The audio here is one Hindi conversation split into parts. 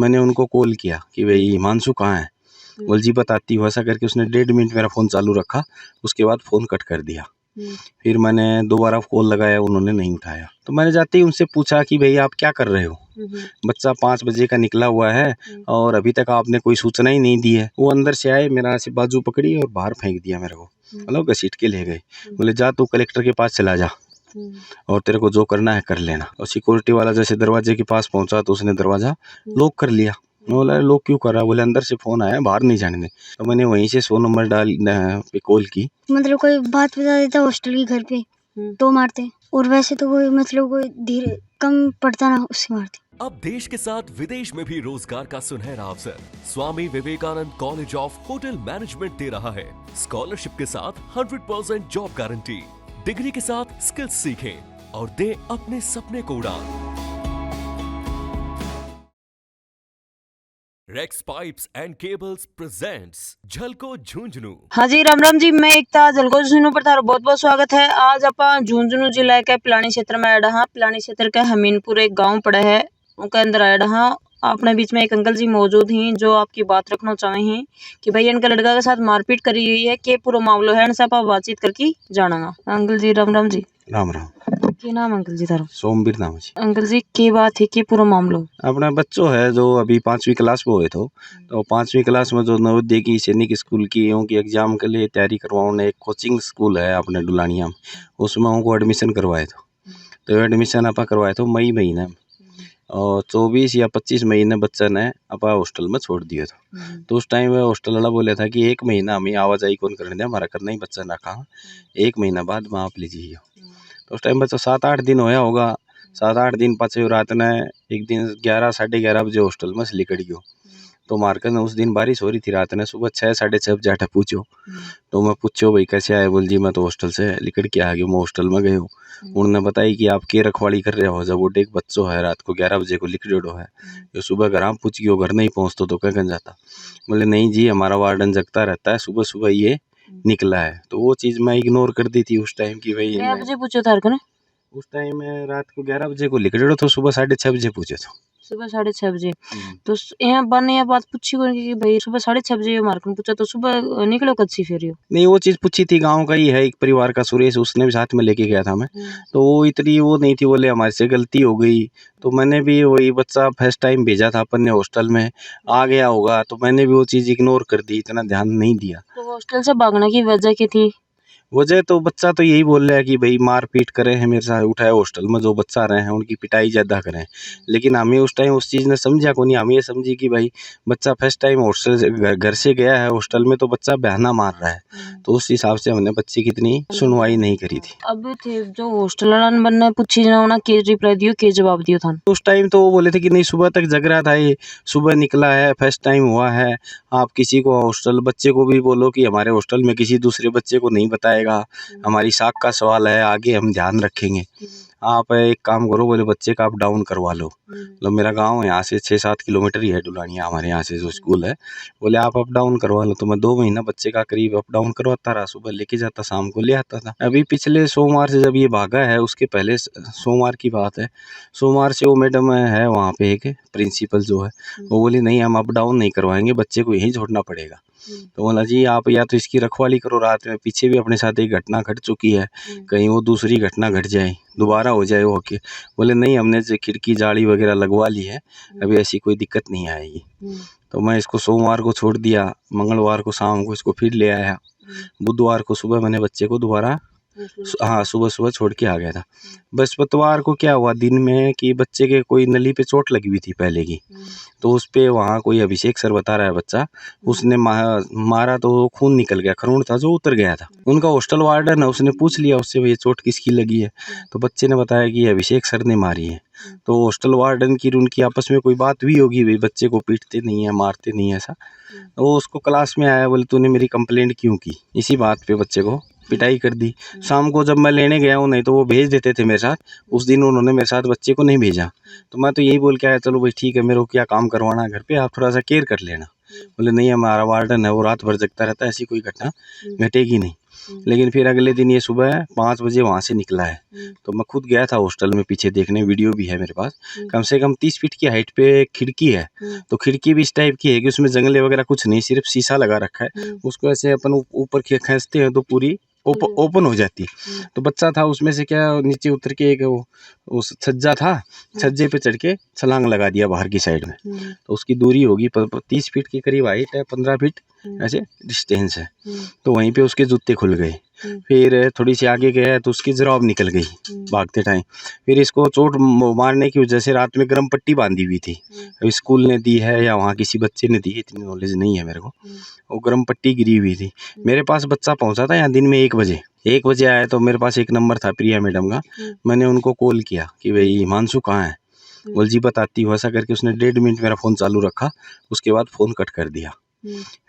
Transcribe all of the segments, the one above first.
मैंने उनको कॉल किया कि भाई हिमांशु कहाँ है। बोल जी बताती हूँ। ऐसा करके उसने 1.5 मिनट मेरा फ़ोन चालू रखा, उसके बाद फ़ोन कट कर दिया। फिर मैंने दोबारा कॉल लगाया, उन्होंने नहीं उठाया। तो मैंने जाते ही उनसे पूछा कि भाई आप क्या कर रहे हो, बच्चा 5 बजे का निकला हुआ है और अभी तक आपने कोई सूचना ही नहीं दी है। वो अंदर से आए, मेरा ऐसे बाजू पकड़ी और बाहर फेंक दिया मेरे को, मतलब घसीट के ले गए। बोले जा तू कलेक्टर के पास चला जा और तेरे को जो करना है कर लेना। और सिक्योरिटी वाला जैसे दरवाजे के पास पहुंचा तो उसने दरवाजा लॉक कर लिया। मैं बोला लॉक क्यों कर रहा? बोले अंदर से फोन आया, बाहर नहीं जाने दे। तो मैंने वहीं से 100 नंबर पे कॉल की। मतलब कोई बात बता देता हॉस्टल की घर पे तो मारते, और वैसे तो कोई मतलब कोई धीरे कम पड़ता ना, उससे मारते। अब देश के साथ विदेश में भी रोजगार का सुनहरा अवसर Swami Vivekanand college of hotel management दे रहा है। स्कॉलरशिप के साथ 100% जॉब गारंटी, डिग्री के साथ स्किल्स सीखें और दे अपने सपने को उड़ान। Rex pipes and cables presents झलको झुंझुनू। हाँ जी, राम राम जी। मैं एकता झलको झुंझुनू पर थारा बहुत बहुत स्वागत है। आज अपन झुंझुनू जिला के पिलानी क्षेत्र में आया हाँ। पिलानी क्षेत्र का हमीनपुर एक गांव पड़ा है, उनके अंदर आया हाँ। अपने बीच में एक अंकल जी मौजूद हैं जो आपकी बात रखना चाहे हैं कि भाई इनका लड़का के साथ मारपीट करी हुई है, कि पूरा मामला है, इनसे आप बातचीत करके जाना। अंकल जी राम राम जी। राम राम। क्या नाम अंकल जी थारा? सोमवीर नाम है। अंकल जी की बात है कि पूरा मामला अपना बच्चों है जो अभी 5वीं क्लास में हुए तो 5वीं क्लास में जो नवोदय की सैनिक स्कूल की उनकी एग्जाम के लिए तैयारी करवाने एक कोचिंग स्कूल है अपने डुलानिया में, उसमें उनको एडमिशन करवाए तो एडमिशन आप करवाए थे मई महीने में, और 24 या 25 महीने बच्चा ने आप हॉस्टल में छोड़ दिया था। तो उस टाइम हॉस्टल वाला बोला था कि 1 महीना हमें आवाजाही कौन करने दे, हमारा करना ही बच्चा ना कहा, 1 महीना बाद में आप लीजिए। तो उस टाइम बच्चा 7-8 दिन होया होगा। 7-8 दिन पाछे रात ने एक दिन 11 साढ़े 11 बजे हॉस्टल में से निकल गयो। तो मारकर उस दिन बारिश हो रही थी रात ने, सुबह 6 साढ़े 6 बजे जाटा पूछो। तो मैं पूछो भाई कैसे आए? बोल जी मैं तो हॉस्टल से निकल के आ गया, मैं हॉस्टल में गए हूँ। उन्होंने बताई कि आप के रखवाली कर रहे हो, जब वो एक बच्चों है रात को 11 बजे को लिक्विडेड है, जो सुबह घर पूछ गयो, घर नहीं पहुँचतो तो क्या जाता। बोले नहीं जी हमारा वार्डन जगता रहता है, सुबह सुबह ये निकला है। तो वो चीज़ मैं इग्नोर कर दी थी उस टाइम की भाई। बजे पूछो था ना? उस टाइम में रात को 11 बजे को लिक्विडेड तो सुबह 6:30 बजे पूछे थे। सुबह 6:30 बजे। तो यहाँ बने या बात पूछी कि भाई सुबह 6:30 बजे मार्कन पूछा, तो सुबह निकलो कद सी फिर? नहीं वो चीज़ पूछी थी, गांव का ही है एक परिवार का सुरेश, उसने भी साथ में लेके गया था मैं। तो वो इतनी वो नहीं थी, बोले हमारे से गलती हो गई। तो मैंने भी वही बच्चा फर्स्ट टाइम भेजा था अपन ने हॉस्टल में, आ गया होगा तो मैंने भी वो चीज़ इग्नोर कर दी, इतना ध्यान नहीं दिया। तो हॉस्टल से भागने की वजह क्या थी? वजह तो बच्चा तो यही बोल रहा है कि भाई मार पीट करे हैं मेरे साथ, उठाए हॉस्टल में जो बच्चा रहे हैं उनकी पिटाई ज़्यादा करें। लेकिन हमें उस टाइम उस चीज़ ने समझा को नहीं, हम ये समझी कि भाई बच्चा फर्स्ट टाइम हॉस्टल से घर से गया है हॉस्टल में, तो बच्चा बहाना मार रहा है, तो उस हिसाब से हमने बच्चे की इतनी सुनवाई नहीं करी थी। अब थे जो हॉस्टल वाला बनने पूछी ना के रिप्लाई दियो, के जवाब दियो था? उस टाइम तो वो बोले थे कि नहीं सुबह तक जग रहा था, ये सुबह निकला है, फर्स्ट टाइम हुआ है, आप किसी को हॉस्टल बच्चे को भी बोलो कि हमारे हॉस्टल में किसी दूसरे बच्चे को नहीं बताएगा, हमारी साख का सवाल है, आगे हम ध्यान रखेंगे। आप एक काम करो, बोले बच्चे का आप डाउन करवा लो। मतलब मेरा गांव यहाँ से 6-7 किलोमीटर ही है डुलानिया, हमारे यहाँ से जो स्कूल है। बोले आप अप डाउन करवा लो। तो मैं 2 महीना बच्चे का करीब अप डाउन करवाता रहा, सुबह लेके जाता, शाम को ले आता था। अभी पिछले सोमवार से जब ये भागा है, उसके पहले सोमवार की बात है, सोमवार से वो मैडम है वहाँ पे एक प्रिंसिपल जो है, वो बोली नहीं हम अप डाउन नहीं करवाएंगे, बच्चे को यहीं छोड़ना पड़ेगा। तो बोला जी आप या तो इसकी रखवाली करो रात में, पीछे भी अपने साथ एक घटना घट चुकी है, कहीं वो दूसरी घटना घट जाए, दोबारा हो जाए वो के। बोले नहीं हमने जो खिड़की जाली वगैरह लगवा ली है, अभी ऐसी कोई दिक्कत नहीं आएगी। तो मैं इसको सोमवार को छोड़ दिया, मंगलवार को शाम को इसको फिर ले आया, बुधवार को सुबह मैंने बच्चे को दोबारा हाँ सुबह सुबह छोड़ के आ गया था। बृहस्पतिवार को क्या हुआ दिन में कि बच्चे के कोई नली पे चोट लगी हुई थी पहले की, तो उस पे वहाँ कोई अभिषेक सर बता रहा है बच्चा, उसने मारा तो खून निकल गया, खून था जो उतर गया था। उनका हॉस्टल वार्डन है, उसने पूछ लिया उससे भाई चोट किसकी लगी है, तो बच्चे ने बताया कि अभिषेक सर ने मारी है। तो हॉस्टल वार्डन की उनकी आपस में कोई बात हुई होगी, भाई बच्चे को पीटते नहीं है, मारते नहीं है ऐसा। वो उसको क्लास में आया, बोले तूने मेरी कंप्लेंट क्यों की, इसी बात पे बच्चे को पिटाई कर दी। शाम को जब मैं लेने गया हूँ, नहीं तो वो भेज देते थे मेरे साथ, उस दिन उन्होंने मेरे साथ बच्चे को नहीं भेजा। तो मैं तो यही बोल के आया चलो भाई ठीक है, मेरे को क्या काम करवाना है घर पे, आप थोड़ा सा केयर कर लेना। बोले नहीं हमारा वार्डन है वो रात भर जगता रहता है, ऐसी कोई घटना घटेगी नहीं। लेकिन फिर अगले दिन ये सुबह 5 बजे वहाँ से निकला है। तो मैं खुद गया था हॉस्टल में पीछे देखने, वीडियो भी है मेरे पास। कम से कम 30 फीट की हाइट पे एक खिड़की है, तो खिड़की भी इस टाइप की है कि उसमें जंगले वगैरह कुछ नहीं, सिर्फ शीशा लगा रखा है। उसको ऐसे अपन ऊपर खींचते हैं तो पूरी ओपन हो जाती है। तो बच्चा था उसमें से क्या नीचे उतर के एक उस छज्जा था, छज्जे पे चढ़ के छलांग लगा दिया बाहर की साइड में। तो उसकी दूरी होगी 30 फीट के करीब हाइट है, 15 फीट ऐसे डिस्टेंस है। तो वहीं पे उसके जूते खुल गए। फिर थोड़ी सी आगे गया तो उसकी जुराब निकल गई भागते टाइम। फिर इसको चोट मारने की वजह से रात में गर्म पट्टी बांधी हुई थी, स्कूल ने दी है या वहाँ किसी बच्चे ने दी, इतनी नॉलेज नहीं है मेरे को। वो गर्म पट्टी गिरी हुई थी। मेरे पास बच्चा पहुँचा था यहाँ दिन में 1 बजे आया, तो मेरे पास एक नंबर था प्रिया मैडम का। मैंने उनको कॉल किया कि भाई हिमांशु कहाँ है। बोल जी बताती हूँ। ऐसा करके उसने 1.5 मिनट मेरा फ़ोन चालू रखा, उसके बाद फ़ोन कट कर दिया।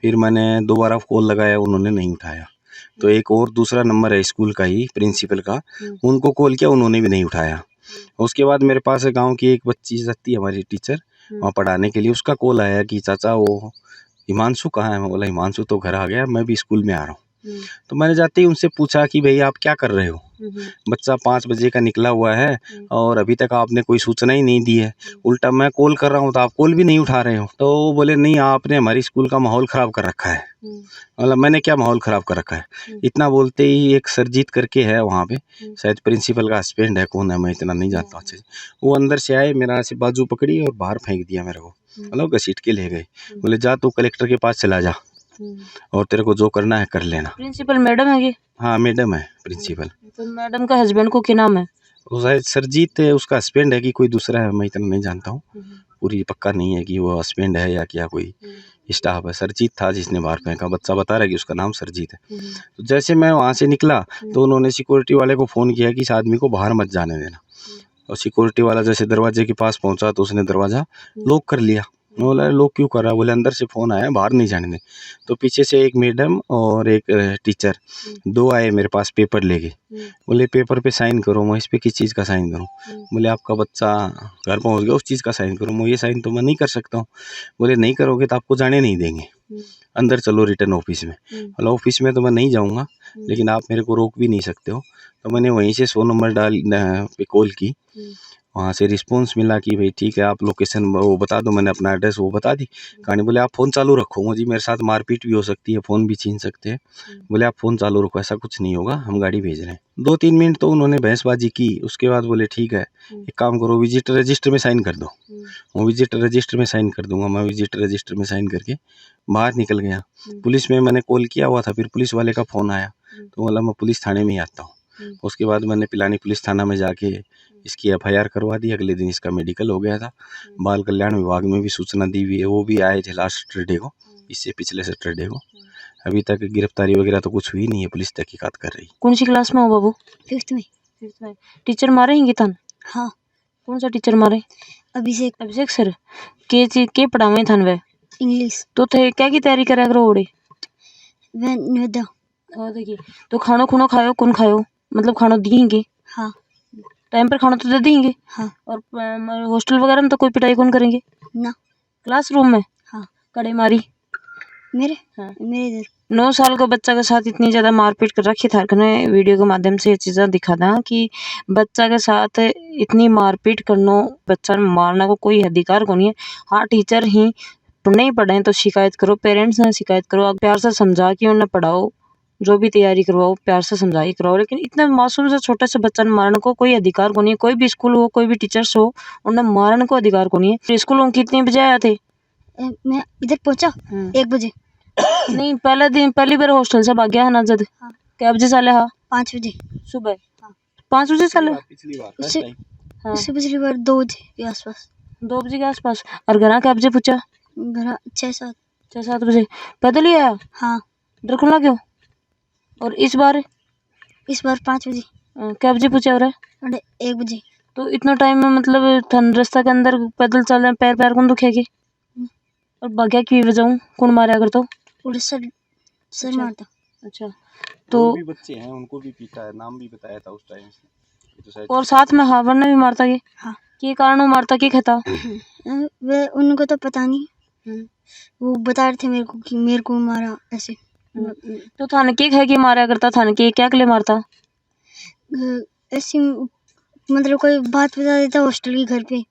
फिर मैंने दोबारा कॉल लगाया, उन्होंने नहीं उठाया। तो एक और दूसरा नंबर है स्कूल का ही, प्रिंसिपल का, उनको कॉल किया, उन्होंने भी नहीं उठाया। उसके बाद मेरे पास गांव की एक बच्ची जाती है हमारी टीचर वहाँ पढ़ाने के लिए, उसका कॉल आया कि चाचा वो हिमांशु कहाँ है। मैं बोला हिमांशु तो घर आ गया, मैं भी स्कूल में आ रहा हूँ। तो मैंने जाते ही उनसे पूछा कि भाई आप क्या कर रहे हो, बच्चा 5 बजे का निकला हुआ है और अभी तक आपने कोई सूचना ही नहीं दी है, उल्टा मैं कॉल कर रहा हूँ तो आप कॉल भी नहीं उठा रहे हो। तो वो बोले नहीं आपने हमारी स्कूल का माहौल ख़राब कर रखा है। मतलब मैंने क्या माहौल ख़राब कर रखा है। इतना बोलते ही एक सरजीत करके है वहाँ पे, शायद प्रिंसिपल का हस्बैंड है, कौन है मैं इतना नहीं जानता अच्छे से। वो अंदर से आए, मेरा ऐसे बाजू पकड़ी और बाहर फेंक दिया मेरे को, मतलब घसीट के ले गए। बोले जा तू कलेक्टर के पास चला जा और तेरे को जो करना है कर लेना। प्रिंसिपल मैडम है ये? हाँ मैडम है प्रिंसिपल। तो मैडम का हस्बैंड को क्या नाम है? वो शायद सरजीत है, उसका हस्बैंड है कि कोई दूसरा है, मैं इतना नहीं जानता हूँ, पूरी पक्का नहीं है कि वो हस्बैंड है या क्या कोई स्टाफ है। सरजीत था जिसने बाहर फेंका, बच्चा बता रहा है कि उसका नाम सरजीत है। तो जैसे मैं वहाँ से निकला तो उन्होंने सिक्योरिटी वाले को फ़ोन किया कि इस आदमी को बाहर मत जाने देना। और सिक्योरिटी वाला जैसे दरवाजे के पास पहुँचा तो उसने दरवाज़ा लॉक कर लिया। मैं बोला लॉक क्यों कर रहा? बोले अंदर से फ़ोन आया, बाहर नहीं जाने दे। तो पीछे से एक मैडम और एक टीचर 2 आए मेरे पास पेपर लेके। बोले पेपर पे साइन करो। मैं इस पे किस चीज़ का साइन करूँ? बोले आपका बच्चा घर पहुँच गया, उस चीज़ का साइन करूँ। मैं ये साइन तो मैं नहीं कर सकता हूँ। बोले नहीं करोगे तो आपको जाने नहीं देंगे, अंदर चलो रिटर्न ऑफिस में। बोला ऑफिस में तो मैं नहीं जाऊँगा, लेकिन आप मेरे को रोक भी नहीं सकते हो। तो मैंने वहीं से 100 नंबर पे कॉल की। वहाँ से रिस्पॉन्स मिला कि भाई ठीक है आप लोकेशन वो बता दो। मैंने अपना एड्रेस वो बता दी। कहानी बोले आप फ़ोन चालू रखो, मुझे मेरे साथ मारपीट भी हो सकती है, फ़ोन भी छीन सकते हैं। बोले आप फ़ोन चालू रखो, ऐसा कुछ नहीं होगा, हम गाड़ी भेज रहे हैं। 2-3 मिनट तो उन्होंने बहसबाजी की। उसके बाद बोले ठीक है एक काम करो, विजिटर रजिस्टर में साइन कर दो। वो विजिटर रजिस्टर में साइन कर दूंगा। मैं विजिटर रजिस्टर में साइन करके बाहर निकल गया। पुलिस में मैंने कॉल किया हुआ था, फिर पुलिस वाले का फ़ोन आया तो बोला मैं पुलिस थाने में ही आता हूँ। उसके बाद मैंने पिलानी पुलिस थाना में जाके इसकी FIR करवा दी। अगले दिन इसका मेडिकल हो गया था। बाल कल्याण विभाग में भी सूचना दी हुई है, वो भी आए थे लास्ट सैटरडे को, इससे पिछले सैटरडे को। अभी तक गिरफ्तारी वगैरह तो कुछ हुई नहीं है, पुलिस तहकीकात कर रही। कौन सी क्लास में हो बाबू? 5th में। 5th में। टीचर मारे हैं तन? हाँ। कौन सा टीचर मारे? अभिषेक सर। के पढ़ावे थन वे? इंग्लिश। तो थे क्या की तैयारी करा करो ओड़े? वे निवेदा। देखिए तो खानो खुनो खायो, कौन खायो? मतलब खानो देंगे? हाँ। टाइम पर खाना तो दे देंगे? हाँ। और हॉस्टल वगैरह में तो कोई पिटाई कौन करेंगे? ना। क्लासरूम में? हाँ। कड़े मारी? मेरे? हाँ। मेरे इधर 9 साल के बच्चा के साथ इतनी ज़्यादा मारपीट कर रखी था। वीडियो के माध्यम से ये चीज़ें दिखा था कि बच्चा के साथ इतनी मारपीट करना, बच्चा मारना को कोई अधिकार को नहीं है। हाँ टीचर ही नहीं पढ़े तो शिकायत करो, पेरेंट्स ने शिकायत करो, आप प्यार से समझा के उन्हें पढ़ाओ, जो भी तैयारी करवाओ प्यार से समझा ही करवाओ। लेकिन इतने मासूम से छोटे से बच्चा मारने को कोई अधिकार को नहीं है। कोई भी स्कूल हो, कोई भी टीचर्स हो, उन्हें मारने को अधिकार को नहीं है। स्कूल में कितने बजे आए थे? मैं इधर पहुंचा 1 बजे। नहीं पहली बार हॉस्टल से भाग गया है ना जद? हाँ। क्या बजे साले? हाँ 5 बजे सुबह। हाँ। 5 बजे साले? पिछली बार हाँ। उससे पिछली बार 2 बजे के आसपास। 2 बजे के आसपास। और घर क्या बजे पूछा? घर 6-7 बजे। पैदल ही आया? हाँ। डर खुला क्यों? और इस बार 5 बजे। क्या बजे पूछा? और 1 बजे। तो इतना टाइम में मतलब थन रास्ता के अंदर पैदल चल रहे, पैर कौन दुखेगी? और भाग्या की वजह कौन मारा अगर? तो और सर अच्छा। मारता। अच्छा तो तो भी बच्चे हैं, उनको भी पीटा है, नाम भी बताया था उस टाइम से। तो शायद और साथ में हाँ वरना भी मारता ये? हाँ। के कारण मारता, के कहता? वे उनको तो पता नहीं। वो बता रहे थे मेरे को कि मेरे को मारा ऐसे। तो थाने के है कि मारा करता, थाने के क्या के लिए मारता? ऐसी मतलब कोई बात बता देता हॉस्टल की घर पे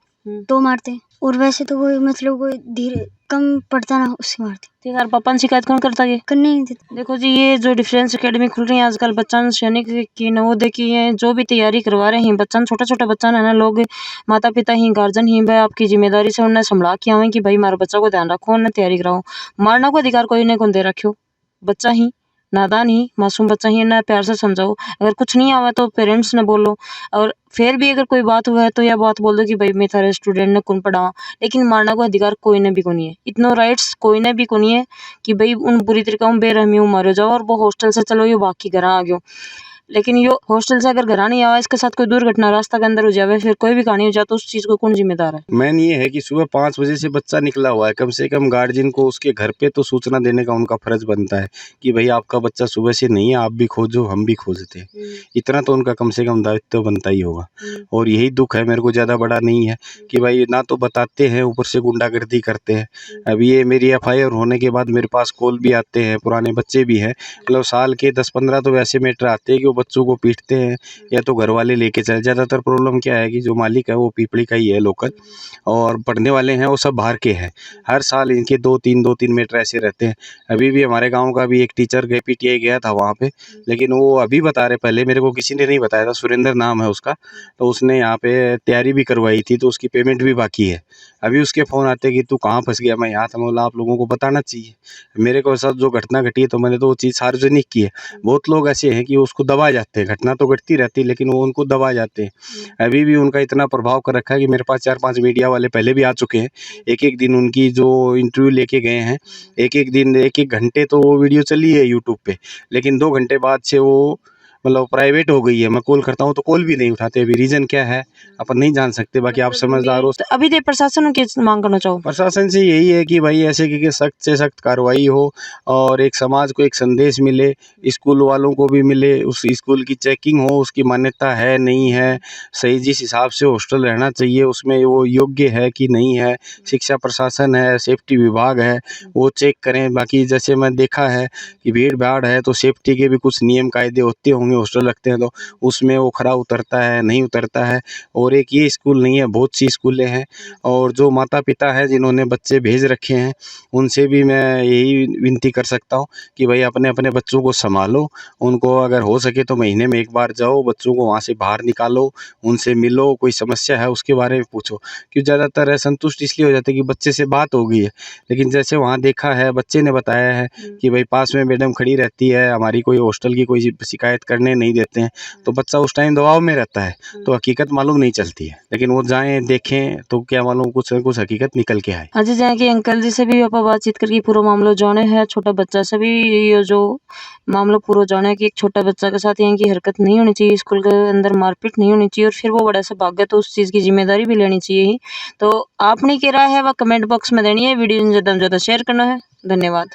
तो मारते, और वैसे तो कोई मतलब कोई धीरे कम पढ़ता ना उससे मारते। ठीक है, पापा ने शिकायत कौन करता ये? करने नहीं देते। देखो जी, ये जो डिफेंस एकेडमी खुल रही है आजकल, बच्चा सैनिक की नवोदय की है, जो भी तैयारी करवा रहे हैं बच्चा, छोटा छोटा बच्चा है ना, लोग माता पिता ही गार्जियन ही भाई आपकी जिम्मेदारी से उन्हें संभाला के आवे कि भाई मारे बच्चा को ध्यान रखो, उन्हें तैयारी कराओ। मारना को अधिकार कोई ने कौन दे रखो, बच्चा ही नादान ही मासूम बच्चा ही, इन्हें प्यार से समझाओ। अगर कुछ नहीं आवा तो पेरेंट्स ने बोलो, और फिर भी अगर कोई बात हुआ है तो यह बात बोल दो कि भाई मैं थारे स्टूडेंट ने कौन पढ़ावा। लेकिन मारना को अधिकार कोई ने भी को नहीं है, इतना राइट्स कोई ने भी को नहीं है कि भाई उन बुरी तरीका बेरहमी मारो जाओ। और वो हॉस्टल से चलो यो बाकी घर आ गयो, लेकिन यो हॉस्टल से अगर घर नहीं आवा, इसके साथ कोई दुर्घटना रास्ता के अंदर हो जावे, फिर कोई भी कहानी हो जाए तो उस चीज को कौन जिम्मेदार है? मेन ये है कि सुबह 5 बजे से बच्चा निकला हुआ है, कम से कम गार्जियन को उसके घर पे तो सूचना देने का उनका फर्ज बनता है कि भाई आपका बच्चा सुबह से नहीं है, आप भी खोजो हम भी खोजते हैं। इतना तो उनका कम से कम दायित्व बनता ही होगा। और यही दुख है, मेरे को ज़्यादा बड़ा नहीं है कि भाई ना तो बताते हैं, ऊपर से गुंडागर्दी करते हैं। अभी ये मेरी FIR होने के बाद मेरे पास कॉल भी आते हैं, पुराने बच्चे भी हैं, मतलब साल के 10-15 तो वैसे मैटर आते हैं कि वो बच्चों को पीटते हैं या तो घर वाले लेके चले। ज़्यादातर प्रॉब्लम क्या है कि जो मालिक है वो पीपली का ही है लोकल, और पढ़ने वाले हैं वो सब बाहर के हैं। हर साल इनके 2-3 मैटर ऐसे रहते हैं। अभी भी हमारे गांव का भी एक टीचर PTI गया था वहाँ पे, लेकिन वो अभी बता रहे, पहले मेरे को किसी ने नहीं बताया था, सुरेंद्र नाम है उसका, तो उसने यहाँ पे तैयारी भी करवाई थी, तो उसकी पेमेंट भी बाकी है। अभी उसके फ़ोन आते कि तू कहाँ फंस गया, मैं यहाँ था। बोला आप लोगों को बताना चाहिए, मेरे को साथ जो घटना घटी है तो मैंने तो वो चीज़ सार्वजनिक की है। बहुत लोग ऐसे हैं कि उसको दबा जाते हैं, घटना तो घटती रहती है लेकिन वो उनको दबा जाते हैं। अभी भी उनका इतना प्रभाव कर रखा है कि मेरे पास 4-5 मीडिया वाले पहले भी आ चुके हैं। एक-एक दिन उनकी जो इंटरव्यू लेके गए हैं, एक-एक दिन 1-1 घंटे तो वो वीडियो चली है यूट्यूब पे, लेकिन 2 घंटे बाद से वो मतलब प्राइवेट हो गई है। मैं कॉल करता हूँ तो कॉल भी नहीं उठाते। अभी रीज़न क्या है अपन नहीं जान सकते, बाकी आप समझदार हो। तो अभी तो प्रशासन की मांग करना चाहो? प्रशासन से यही है कि भाई ऐसे कि सख्त से सख्त कार्रवाई हो और एक समाज को एक संदेश मिले, स्कूल वालों को भी मिले, उस स्कूल की चेकिंग हो, उसकी मान्यता है नहीं है, सही जिस हिसाब से हॉस्टल रहना चाहिए उसमें वो योग्य है कि नहीं है। शिक्षा प्रशासन है, सेफ्टी विभाग है, वो चेक करें। बाकी जैसे मैं देखा है कि भीड़ भाड़ है तो सेफ्टी के भी कुछ नियम कायदे होते होंगे, हॉस्टल रखते हैं तो उसमें वो खरा उतरता है नहीं उतरता है। और एक ये स्कूल नहीं है, बहुत सी स्कूलें हैं, और जो माता पिता हैं जिन्होंने बच्चे भेज रखे हैं उनसे भी मैं यही विनती कर सकता हूँ कि भाई अपने अपने बच्चों को संभालो। उनको अगर हो सके तो महीने में एक बार जाओ, बच्चों को वहाँ से बाहर निकालो, उनसे मिलो, कोई समस्या है उसके बारे में पूछो। क्योंकि ज़्यादातर संतुष्ट इसलिए हो जाते हैं कि बच्चे से बात हो गई है, लेकिन जैसे वहाँ देखा है, बच्चे ने बताया है कि भाई पास में मैडम खड़ी रहती है, हमारी कोई हॉस्टल की कोई शिकायत करने नहीं देते हैं, तो बच्चा उस टाइम दबाव में रहता है, तो हकीकत मालूम नहीं चलती है। लेकिन वो जाएँ देखें तो क्या मालूम कुछ न कुछ हकीकत निकल के आए। हाँ जी, जैसे कि अंकल जी से भी आप बातचीत करके पूरा मामला जाने है, छोटा बच्चा से भी ये जो मामला पूरा जाना है कि एक छोटा बच्चा के साथ यहाँ की हरकत नहीं होनी चाहिए, स्कूल के अंदर मारपीट नहीं होनी चाहिए, और फिर वो बड़ा से भाग गया तो उस चीज़ की जिम्मेदारी भी लेनी चाहिए ही। तो आपने क्या राय है वह कमेंट बॉक्स में देनी है, वीडियो ज़्यादा से ज़्यादा शेयर करना है। धन्यवाद।